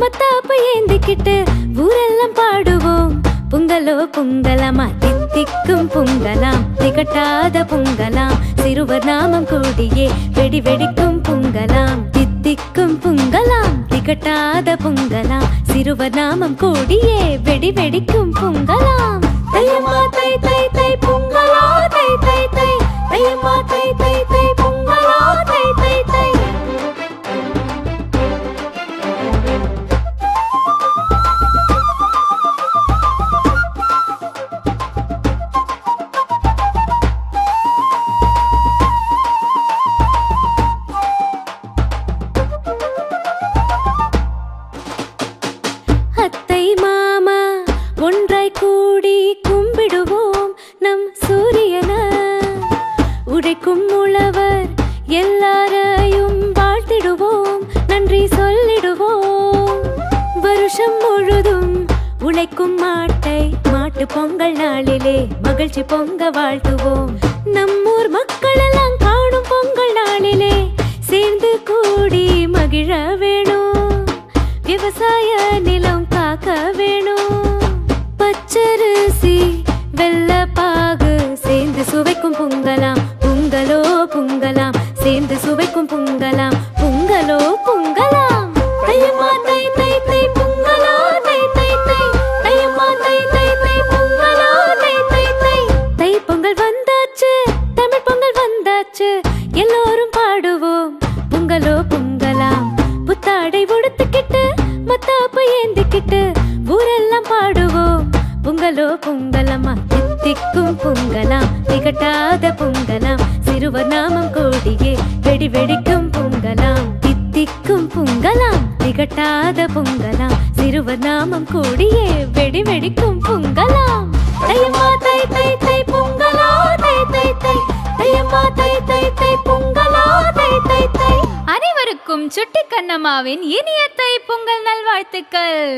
மத்தாப்ப ஏந்திக்கிட்டு ஊரெல்லாம் பாடுவோம். பொங்கலோ பொங்கலமா தித்திக்கும் பொங்கலாம், திகட்டாத பொங்கலாம், சிறுவர் நாமம் கூடியே வெடி வெடிக்கும் பொங்கலாம். தித்திக்கும் பொங்கலாம், திகட்டாத பொங்கலாம், சிறுவர் நாமம் கூடியே வெடி வெடிக்கும் பொங்கலாம். தையம்மா தை தை தை பொங்கலா தை தை தை, தையம்மா தை தை தை பொங்கலா தை தை தை. அத்தை மாமா ஒன்றாய் கூடி கும்பிடுவோம் நம் சூரியன. உழைக்கும் உழவர் எல்லாரையும் வாழ்த்திடுவோம், நன்றி சொல்லிடுவோம். வருஷம் முழுதும் உழைக்கும் மாட்டு பொங்கல் நாளிலே மகிழ்ச்சி பொங்க வாழ்த்துவோம். நம்மூர் மக்கள் எல்லாம் காணும் பொங்கல் நாளிலே சேர்ந்து கூடி மகிழ வேணும். விவசாய நிலம் காக்க வேணும். பச்சரிசி வெள்ளப்பாகு சேர்ந்து சுவைக்கும் பொங்கலாம், பொங்கலோ பொங்கலாம், சேர்ந்து சுவைக்கும் பொங்கலாம், பொங்கலோ பொங்கலாம். தையம்மா தை தை தை பொங்கலா தை தை தை, தையம்மா தை தை தை பொங்கலா தை தை தை. தை பொங்கல் வந்தாச்சு, தமிழ் பொங்கல் வந்தாச்சு, எல்லோரும் பாடுவோம் பொங்கலோ பொங்கலாம். புத்தாடை உடுத்துக்கிட்டு மத்தாப்பு ஏந்திக்கிட்டு ஊரெல்லாம் பாடுவோம். பொங்கலோ பொங்கலமா தித்திக்கும் பொங்கலாம், திகட்டாத பொங்கலாம், சிறுவர் நாமம் கூடியே வெடி வெடிக்கும் பொங்கலாம். தித்திக்கும் பொங்கலாம், திகட்டாத பொங்கலாம், சிறுவர் நாமம் கூடியே வெடி வெடிக்கும் பொங்கலாம். தையம்மா தை தை தை பொங்கலா தை தை தை, தையம்மா தை தை தை பொங்கலா தை தை தை. அனைவருக்கும் சுட்டி கண்ணம்மாவின் இனிய தை பொங்கல் நல்வாழ்த்துக்கள்.